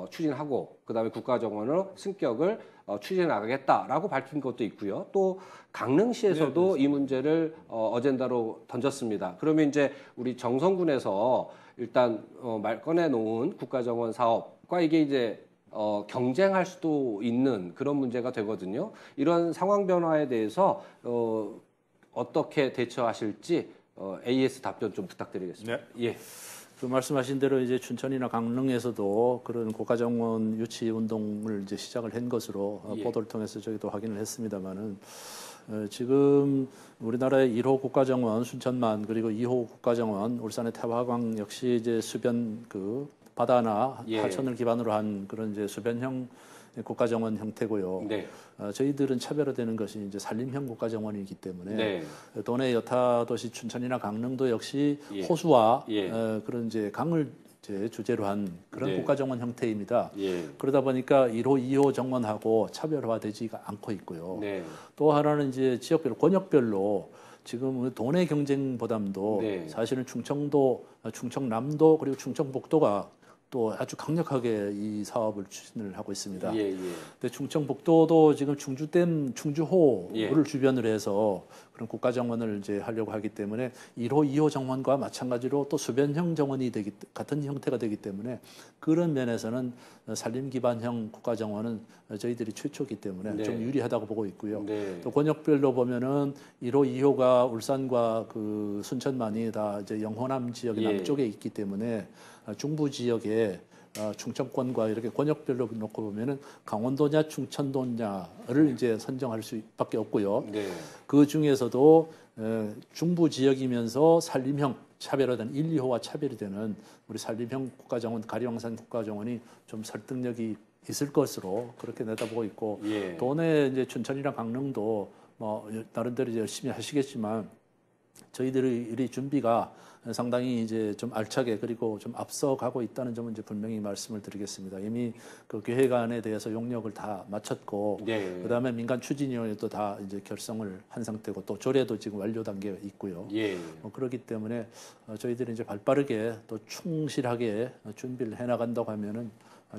B: 추진하고 그다음에 국가정원으로 승격을 추진해 나가겠다라고 밝힌 것도 있고요. 또 강릉시에서도 이 문제를 어젠다로 던졌습니다. 그러면 이제 우리 정선군에서 일단 꺼내놓은 국가정원 사업과 이게 이제 경쟁할 수도 있는 그런 문제가 되거든요. 이런 상황 변화에 대해서 어떻게 대처하실지 AS 답변 좀 부탁드리겠습니다.
C: 네.
B: 예.
C: 그 말씀하신 대로 이제 춘천이나 강릉에서도 그런 국가정원 유치 운동을 이제 시작을 한 것으로
B: 예.
C: 보도를 통해서 저희도 확인을 했습니다만은 지금 우리나라의 1호 국가정원 순천만 그리고 2호 국가정원 울산의 태화강 역시 이제 수변 그 바다나
B: 예.
C: 하천을 기반으로 한 그런 이제 수변형 국가정원 형태고요.
B: 네.
C: 저희들은 차별화되는 것이 이제 산림형 국가정원이기 때문에
B: 네.
C: 도내 여타 도시 춘천이나 강릉도 역시
B: 예.
C: 호수와
B: 예.
C: 그런 이제 강을 이제 주제로 한 그런
B: 네.
C: 국가정원 형태입니다.
B: 예.
C: 그러다 보니까 1호, 2호 정원하고 차별화되지가 않고 있고요.
B: 네.
C: 또 하나는 이제 지역별로 권역별로 지금 도내 경쟁 보담도
B: 네.
C: 사실은 충청도, 충청남도 그리고 충청북도가 또 아주 강력하게 이 사업을 추진을 하고 있습니다.
B: 예, 예.
C: 근데 충청북도도 지금 충주댐, 충주호를
B: 예.
C: 주변으로 해서 그런 국가정원을 이제 하려고 하기 때문에 1호, 2호 정원과 마찬가지로 또 수변형 정원이 같은 형태가 되기 때문에 그런 면에서는 산림 기반형 국가정원은 저희들이 최초이기 때문에
B: 네.
C: 좀 유리하다고 보고 있고요.
B: 네.
C: 또 권역별로 보면은 1호, 2호가 울산과 그 순천만이 다 이제 영호남 지역의
B: 예.
C: 남쪽에 있기 때문에 중부 지역에 충청권과 이렇게 권역별로 놓고 보면은 강원도냐 충청도냐를 이제 선정할 수밖에 없고요.
B: 네.
C: 그 중에서도 중부 지역이면서 산림형 차별화된 1, 2호와 차별이 되는 우리 산림형 국가정원, 가리왕산 국가정원이 좀 설득력이 있을 것으로 그렇게 내다보고 있고
B: 예.
C: 도내 이제 춘천이랑 강릉도 뭐 나름대로 이제 열심히 하시겠지만 저희들의 준비가 상당히 이제 좀 알차게 그리고 좀 앞서가고 있다는 점은 이제 분명히 말씀을 드리겠습니다. 이미 그 계획안에 대해서 용역을 다 마쳤고,
B: 네.
C: 그다음에 민간 추진위원회도 다 이제 결성을 한 상태고 또 조례도 지금 완료 단계에 있고요.
B: 예.
C: 그렇기 때문에 저희들이 이제 발빠르게 또 충실하게 준비를 해나간다고 하면은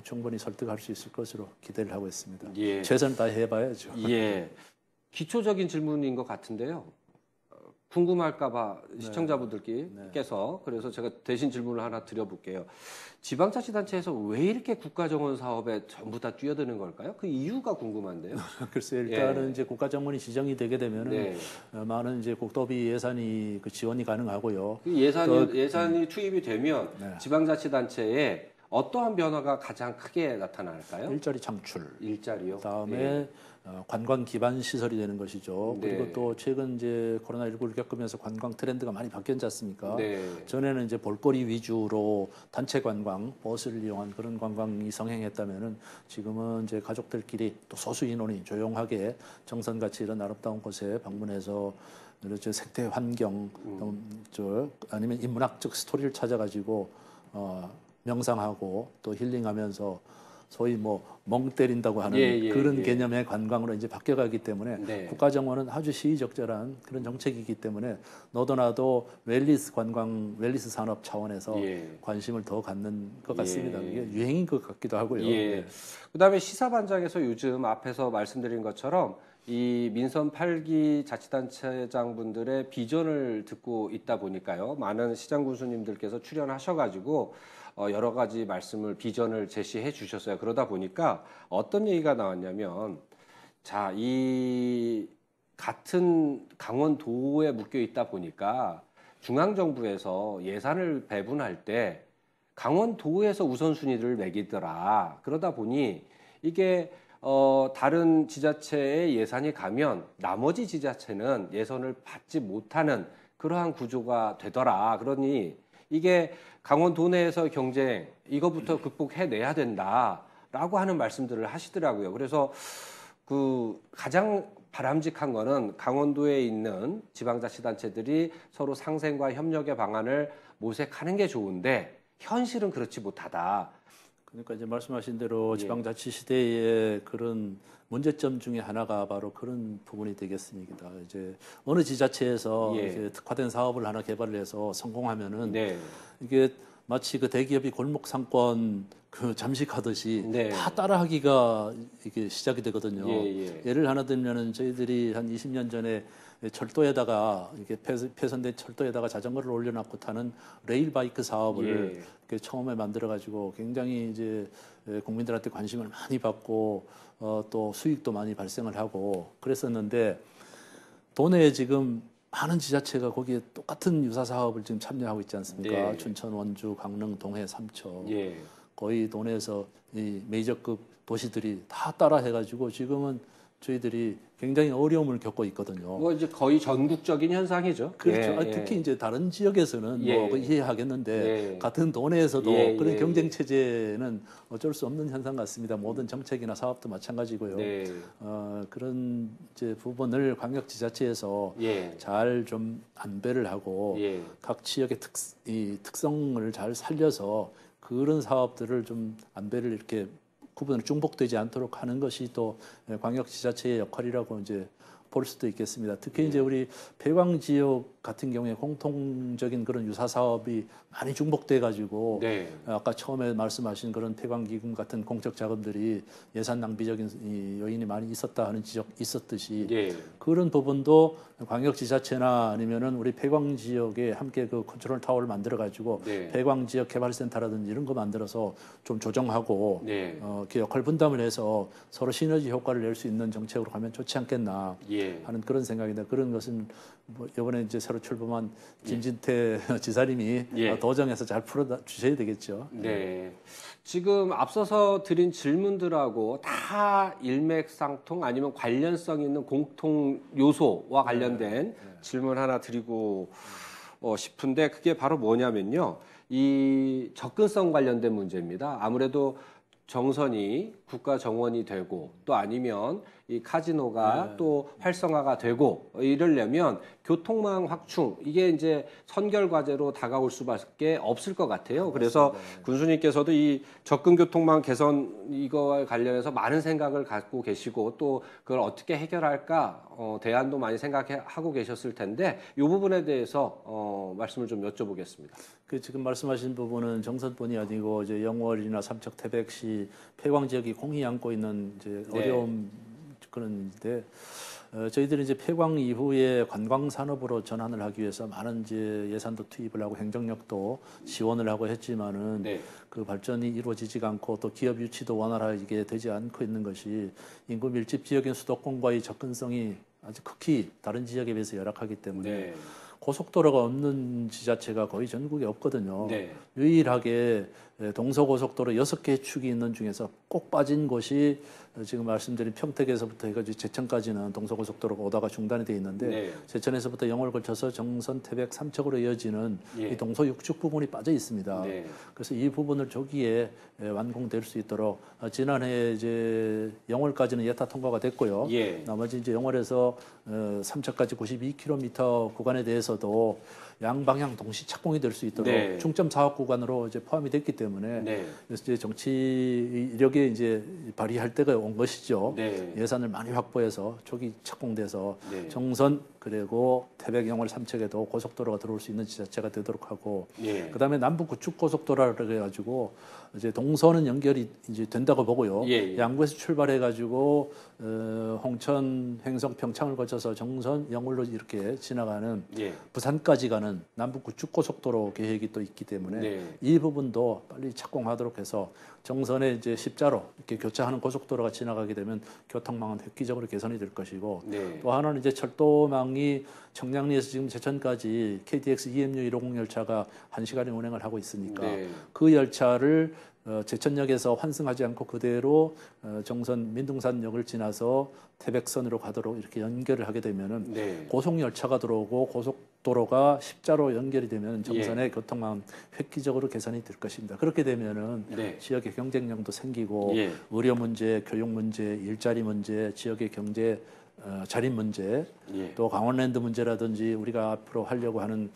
C: 충분히 설득할 수 있을 것으로 기대를 하고 있습니다.
B: 예.
C: 최선을 다해봐야죠.
B: 예. 기초적인 질문인 것 같은데요. 궁금할까봐 시청자분들께서 그래서 제가 대신 질문을 하나 드려볼게요. 지방자치단체에서 왜 이렇게 국가정원 사업에 전부 다 뛰어드는 걸까요? 그 이유가 궁금한데요.
C: 글쎄요, 일단은
B: 예.
C: 이제 국가정원이 지정이 되게 되면은
B: 네.
C: 많은 이제 국도비 예산이 그 지원이 가능하고요.
B: 그 예산이 투입이 되면
C: 네.
B: 지방자치단체에 어떠한 변화가 가장 크게 나타날까요?
C: 일자리 창출,
B: 일자리요.
C: 그다음에
B: 예.
C: 관광 기반 시설이 되는 것이죠.
B: 네.
C: 그리고 또 최근 이제 코로나19를 겪으면서 관광 트렌드가 많이 바뀌었지 않습니까?
B: 네.
C: 전에는 이제 볼거리 위주로 단체 관광, 버스를 이용한 그런 관광이 성행했다면은 지금은 이제 가족들끼리 또 소수 인원이 조용하게 정선같이 이런 아름다운 곳에 방문해서 이렇게 생태 환경, 아니면 인문학적 스토리를 찾아가지고 명상하고 또 힐링하면서 소위 뭐 멍 때린다고 하는 그런 개념의 관광으로 이제 바뀌어가기 때문에
B: 네.
C: 국가정원은 아주 시의적절한 그런 정책이기 때문에 너도 나도 웰니스 관광, 웰니스 산업 차원에서 관심을 더 갖는 것 같습니다. 이게 유행인 것 같기도 하고요.
B: 예. 그다음에 시사반장에서 요즘 앞에서 말씀드린 것처럼 이 민선 8기 자치단체장분들의 비전을 듣고 있다 보니까요. 많은 시장 군수님들께서 출연하셔가지고 여러 가지 말씀을 비전을 제시해 주셨어요. 그러다 보니까 어떤 얘기가 나왔냐면 자, 이 같은 강원도에 묶여 있다 보니까 중앙정부에서 예산을 배분할 때 강원도에서 우선순위를 매기더라. 그러다 보니 이게 다른 지자체의 예산이 가면 나머지 지자체는 예산을 받지 못하는 그러한 구조가 되더라. 그러니 이게 강원도 내에서 경쟁 이거부터 극복해내야 된다라고 하는 말씀들을 하시더라고요. 그래서 그 가장 바람직한 거는 강원도에 있는 지방자치단체들이 서로 상생과 협력의 방안을 모색하는 게 좋은데 현실은 그렇지 못하다.
C: 그러니까 이제 말씀하신 대로
B: 예.
C: 지방자치 시대의 그런 문제점 중에 하나가 바로 그런 부분이 되겠습니다. 이제 어느 지자체에서
B: 예.
C: 이제 특화된 사업을 하나 개발을 해서 성공하면은
B: 네.
C: 이게 마치 그 대기업이 골목 상권 그 잠식하듯이
B: 네.
C: 다 따라하기가 이게 시작이 되거든요.
B: 예.
C: 예를 하나 들면은 저희들이 한 20년 전에 철도에다가 이게 폐선된 철도에다가 자전거를 올려놓고 타는 레일바이크 사업을
B: 예.
C: 이렇게 처음에 만들어가지고 굉장히 이제 국민들한테 관심을 많이 받고 또 수익도 많이 발생을 하고 그랬었는데 도내에 지금 많은 지자체가 거기에 똑같은 유사 사업을 지금 참여하고 있지 않습니까?
B: 네.
C: 춘천, 원주, 강릉, 동해, 삼척
B: 예.
C: 거의 도내에서 이 메이저급 도시들이 다 따라 해가지고 지금은 저희들이 굉장히 어려움을 겪고 있거든요.
B: 뭐 이제 거의 전국적인 현상이죠.
C: 그렇죠.
B: 예.
C: 특히 이제 다른 지역에서는
B: 예.
C: 뭐 이해하겠는데
B: 예.
C: 같은 도내에서도
B: 예,
C: 그런
B: 예,
C: 경쟁 체제는 어쩔 수 없는 현상 같습니다. 모든 정책이나 사업도 마찬가지고요.
B: 네.
C: 그런 이제 부분을 광역지자체에서
B: 예.
C: 잘 좀 안배를 하고
B: 예.
C: 각 지역의 특성을 잘 살려서 그런 사업들을 좀 안배를 이렇게 구분을 중복되지 않도록 하는 것이 또 광역지자체의 역할이라고 이제 볼 수도 있겠습니다. 특히 이제 우리 폐광 지역 같은 경우에 공통적인 그런 유사 사업이 많이 중복돼 가지고
B: 네.
C: 아까 처음에 말씀하신 그런 폐광 기금 같은 공적 자금들이 예산 낭비적인 이 요인이 많이 있었다 하는 지적 있었듯이
B: 예.
C: 그런 부분도 광역지자체나 아니면은 우리 폐광 지역에 함께 그 컨트롤 타워를 만들어 가지고
B: 네.
C: 폐광 지역 개발센터라든지 이런 거 만들어서 좀 조정하고
B: 네.
C: 이렇게 역할 분담을 해서 서로 시너지 효과를 낼 수 있는 정책으로 가면 좋지 않겠나
B: 예.
C: 하는 그런 생각인데 그런 것은 뭐 이번에 이제 새로 출범한 김진태 지사님이
B: 예.
C: 도정해서 잘 풀어 주셔야 되겠죠.
B: 네. 지금 앞서서 드린 질문들하고 다 일맥상통 아니면 관련성 있는 공통 요소와 관련된 질문 하나 드리고 싶은데 그게 바로 뭐냐면요. 이 접근성 관련된 문제입니다. 아무래도 정선이 국가 정원이 되고 또 아니면 이 카지노가 또 활성화가 되고 이러려면 교통망 확충 이게 이제 선결 과제로 다가올 수밖에 없을 것 같아요. 그래서 군수님께서도 이 접근 교통망 개선 이거와 관련해서 많은 생각을 갖고 계시고 또 그걸 어떻게 해결할까 대안도 많이 생각하고 계셨을 텐데 이 부분에 대해서 말씀을 좀 여쭤보겠습니다.
C: 그 지금 말씀하신 부분은 정선뿐이 아니고 이제 영월이나 삼척, 태백시 폐광 지역이 공이 안고 있는 이제 어려움 그런데 저희들이 이제 폐광 이후에 관광 산업으로 전환을 하기 위해서 많은 이제 예산도 투입을 하고 행정력도 지원을 하고 했지만은 그 발전이 이루어지지가 않고 또 기업 유치도 원활하게 되지 않고 있는 것이 인구 밀집 지역인 수도권과의 접근성이 아주 극히 다른 지역에 비해서 열악하기 때문에 고속도로가 없는 지자체가 거의 전국에 없거든요. 유일하게 동서고속도로 6개 축이 있는 중에서 꼭 빠진 곳이 지금 말씀드린 평택에서부터 해가지고 제천까지는 동서고속도로가 오다가 중단이 돼 있는데 제천에서부터 영월 걸쳐서 정선, 태백, 삼척으로 이어지는 이 동서육축 부분이 빠져 있습니다. 그래서 이 부분을 조기에 완공될 수 있도록 지난해 이제 영월까지는 예타 통과가 됐고요. 나머지 이제 영월에서 삼척까지 92km 구간에 대해서도 양방향 동시 착공이 될 수 있도록 중점 사업 구간으로 이제 포함이 됐기 때문에 그래서 이제 정치 이력에 이제 발휘할 때가 온 것이죠. 예산을 많이 확보해서 초기 착공돼서 정선 그리고 태백, 영월, 삼척에도 고속도로가 들어올 수 있는 지자체가 되도록 하고 그다음에 남부 구축 고속도로라 그래가지고 이제 동서는 연결이 이제 된다고 보고요. 양구에서 출발해가지고 홍천, 횡성, 평창을 거쳐서 정선, 영월로 이렇게 지나가는 부산까지 가는 남부 구축 고속도로 계획이 또 있기 때문에 이 부분도 빨리 착공하도록 해서 정선에 이제 십자로 이렇게 교차하는 고속도로가 지나가게 되면 교통망은 획기적으로 개선이 될 것이고 또 하나는 이제 철도망이 청량리에서 지금 제천까지 KTX EMU 150 열차가 1시간에 운행을 하고 있으니까 그 열차를 제천역에서 환승하지 않고 그대로 정선 민둥산역을 지나서 태백선으로 가도록 이렇게 연결을 하게 되면은 고속열차가 들어오고 고속도로가 십자로 연결이 되면 정선의 교통망 획기적으로 개선이 될 것입니다. 그렇게 되면은 지역의 경쟁력도 생기고 의료 문제, 교육 문제, 일자리 문제, 지역의 경제 자립 문제,
B: 예.
C: 또 강원랜드 문제라든지 우리가 앞으로 하려고 하는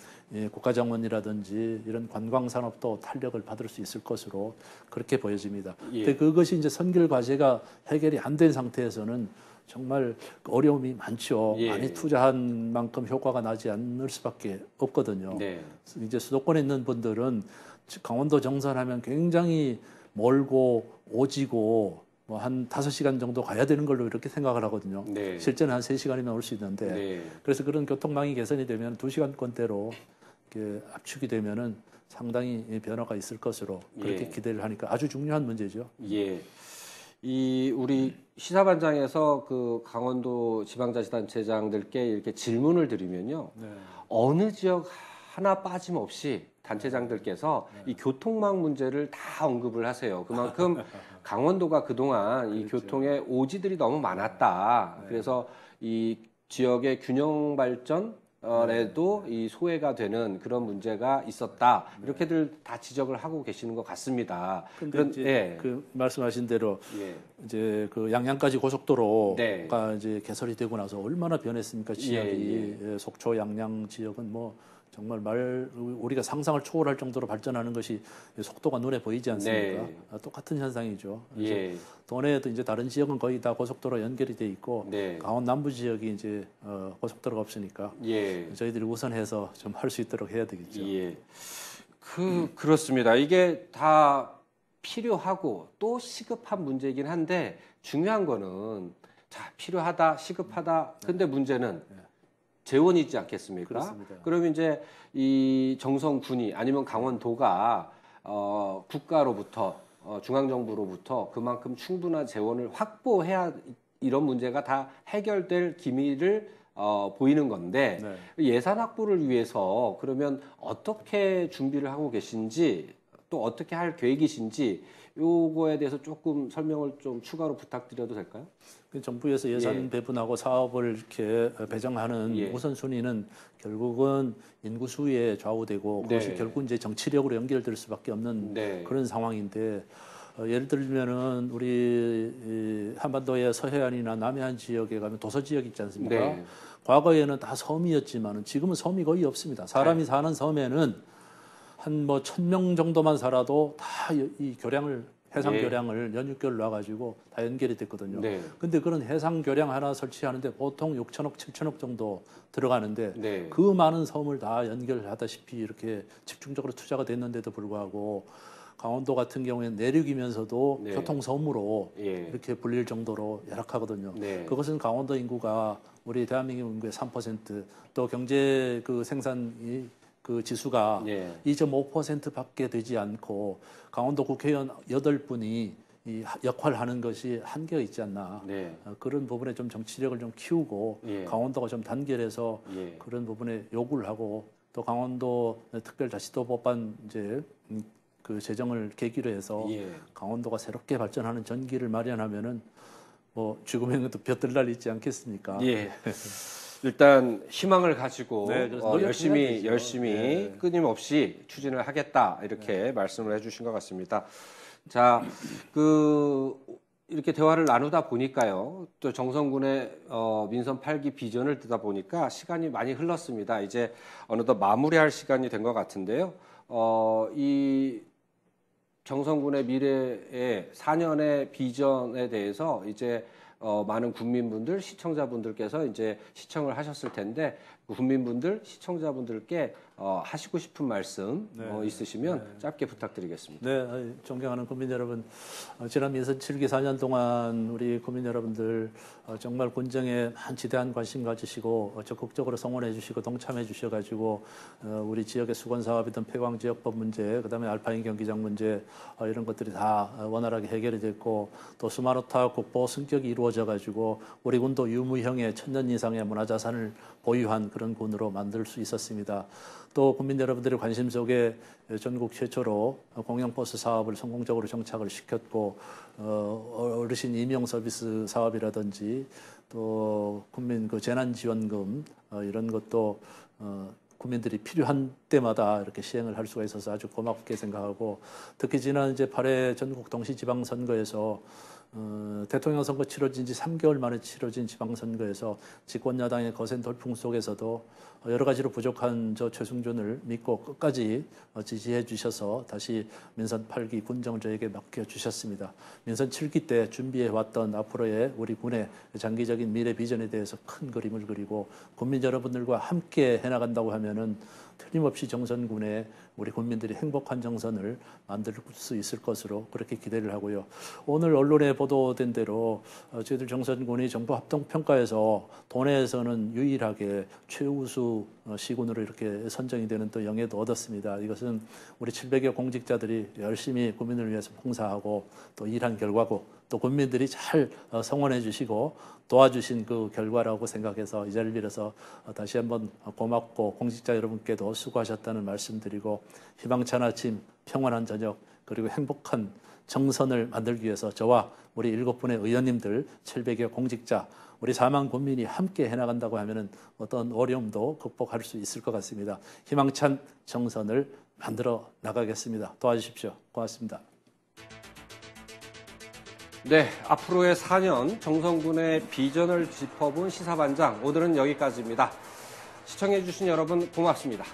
C: 국가정원이라든지 이런 관광 산업도 탄력을 받을 수 있을 것으로 그렇게 보여집니다.
B: 예.
C: 근데 그것이 이제 선결 과제가 해결이 안 된 상태에서는 정말 어려움이 많죠.
B: 예.
C: 많이 투자한 만큼 효과가 나지 않을 수밖에 없거든요.
B: 네.
C: 이제 수도권에 있는 분들은 강원도 정선하면 굉장히 멀고 오지고 뭐 한 5시간 정도 가야 되는 걸로 이렇게 생각을 하거든요.
B: 네.
C: 실제는 한 3시간이면 올 수 있는데
B: 네.
C: 그래서 그런 교통망이 개선이 되면 2시간권대로 이렇게 압축이 되면은 상당히 변화가 있을 것으로 그렇게
B: 예.
C: 기대를 하니까 아주 중요한 문제죠.
B: 예. 우리 시사반장에서 그 강원도 지방자치단체장들께 이렇게 질문을 드리면요.
C: 네.
B: 어느 지역 하나 빠짐없이 단체장들께서 이 교통망 문제를 다 언급을 하세요. 그만큼 강원도가 그동안 이 교통의 오지들이 너무 많았다. 그래서 이 지역의 균형 발전에도 이 소외가 되는 그런 문제가 있었다. 이렇게들 다 지적을 하고 계시는 것 같습니다.
C: 근데 이제 그 말씀하신 대로
B: 예.
C: 이제 그 양양까지 고속도로가
B: 네.
C: 이제 개설이 되고 나서 얼마나 변했습니까? 지역이 예, 속초 양양 지역은 뭐 정말 우리가 상상을 초월할 정도로 발전하는 것이 속도가 눈에 보이지 않습니까?
B: 네.
C: 똑같은 현상이죠.
B: 예.
C: 도내에도 이제 다른 지역은 거의 다 고속도로 연결이 돼 있고
B: 네.
C: 강원 남부 지역이 이제 고속도로가 없으니까
B: 예.
C: 저희들이 우선해서 좀 할 수 있도록 해야 되겠죠.
B: 예. 그렇습니다. 이게 다 필요하고 또 시급한 문제이긴 한데 중요한 거는 자, 필요하다, 시급하다. 근데 문제는 재원이지 않겠습니까?
C: 그렇습니다.
B: 그러면 이제 이 정성군이 아니면 강원도가 국가로부터 중앙정부로부터 그만큼 충분한 재원을 확보해야 이런 문제가 다 해결될 기미를 보이는 건데
C: 네.
B: 예산 확보를 위해서 그러면 어떻게 준비를 하고 계신지 또 어떻게 할 계획이신지 요거에 대해서 조금 설명을 좀 추가로 부탁드려도 될까요?
C: 정부에서 예산
B: 예.
C: 배분하고 사업을 이렇게 배정하는
B: 예.
C: 우선순위는 결국은 인구 수에 좌우되고 그것이
B: 네.
C: 결국 이제 정치력으로 연결될 수밖에 없는
B: 네.
C: 그런 상황인데 예를 들면은 우리 이 한반도의 서해안이나 남해안 지역에 가면 도서 지역 있지 않습니까?
B: 네.
C: 과거에는 다 섬이었지만은 지금은 섬이 거의 없습니다. 사람이
B: 네.
C: 사는 섬에는 한 뭐 1,000명 정도만 살아도 다 이 교량을 해상
B: 예.
C: 교량을 연육교를 놔가지고 다 연결이 됐거든요.
B: 네.
C: 근데 그런 해상 교량 하나 설치하는데 보통 6천억, 7천억 정도 들어가는데
B: 네.
C: 그 많은 섬을 다 연결하다시피 이렇게 집중적으로 투자가 됐는데도 불구하고 강원도 같은 경우에는 내륙이면서도
B: 네.
C: 교통섬으로
B: 예.
C: 이렇게 불릴 정도로 열악하거든요.
B: 네.
C: 그것은 강원도 인구가 우리 대한민국 인구의 3%, 또 경제 그 생산이 그 지수가
B: 예.
C: 2.5%밖에 되지 않고 강원도 국회의원 8분이 이 역할을 하는 것이 한계가 있지 않나.
B: 네.
C: 그런 부분에 좀 정치력을 좀 키우고
B: 예.
C: 강원도가 좀 단결해서
B: 예.
C: 그런 부분에 요구를 하고 또 강원도 특별자치도법안 이제 그 제정을 계기로 해서
B: 예.
C: 강원도가 새롭게 발전하는 전기를 마련하면은 뭐 죽음에는 또 볕들 날 있지 않겠습니까?
B: 예. 일단 희망을 가지고
C: 네, 그래서 노력해야 되죠.
B: 열심히
C: 네.
B: 끊임없이 추진을 하겠다 이렇게 말씀을 해주신 것 같습니다. 자, 이렇게 대화를 나누다 보니까요, 또 정성군의 민선 8기 비전을 듣다 보니까 시간이 많이 흘렀습니다. 이제 어느덧 마무리할 시간이 된 것 같은데요. 이 정성군의 미래의 4년의 비전에 대해서 이제 많은 국민분들, 시청자분들께서 이제 시청을 하셨을 텐데 국민분들, 시청자분들께 하시고 싶은 말씀 있으시면 짧게 부탁드리겠습니다.
C: 네, 존경하는 국민 여러분, 지난 민선 7기 4년 동안 우리 국민 여러분들 정말 군정에 지대한 관심 가지시고 적극적으로 성원해 주시고 동참해 주셔가지고 우리 지역의 수건 사업이든 폐광 지역법 문제, 그다음에 알파인 경기장 문제 이런 것들이 다 원활하게 해결이 됐고 또 스마트화 국보 승격이 이루어져가지고 우리 군도 유무형의 1,000년 이상의 문화자산을 보유한 그런 군으로 만들 수 있었습니다. 또 국민 여러분들의 관심 속에 전국 최초로 공영버스 사업을 성공적으로 정착을 시켰고 어르신 임용 서비스 사업이라든지 또 국민 그 재난지원금 이런 것도 국민들이 필요한 때마다 이렇게 시행을 할 수가 있어서 아주 고맙게 생각하고 특히 지난 이제 8회 전국 동시지방선거에서 대통령 선거 치러진 지 3개월 만에 치러진 지방선거에서 집권야당의 거센 돌풍 속에서도 여러 가지로 부족한 저 최승준을 믿고 끝까지 지지해 주셔서 다시 민선 8기 군정을 저에게 맡겨주셨습니다. 민선 7기 때 준비해왔던 앞으로의 우리 군의 장기적인 미래 비전에 대해서 큰 그림을 그리고 국민 여러분들과 함께 해나간다고 하면은 틀림없이 정선군의 우리 국민들이 행복한 정선을 만들 수 있을 것으로 그렇게 기대를 하고요. 오늘 언론에 보도된 대로 저희들 정선군이 정부 합동평가에서 도내에서는 유일하게 최우수 시군으로 이렇게 선정이 되는 또 영예도 얻었습니다. 이것은 우리 700여 공직자들이 열심히 국민을 위해서 봉사하고 또 일한 결과고 또 국민들이 잘 성원해 주시고 도와주신 그 결과라고 생각해서 이 자리를 빌어서 다시 한번 고맙고 공직자 여러분께도 수고하셨다는 말씀드리고 희망찬 아침, 평안한 저녁 그리고 행복한 정선을 만들기 위해서 저와 우리 7분의 의원님들 700여 공직자 우리 4만 국민이 함께 해나간다고 하면은 어떤 어려움도 극복할 수 있을 것 같습니다. 희망찬 정선을 만들어 나가겠습니다. 도와주십시오. 고맙습니다.
B: 네, 앞으로의 4년 정선군의 비전을 짚어본 시사반장 오늘은 여기까지입니다. 시청해주신 여러분 고맙습니다.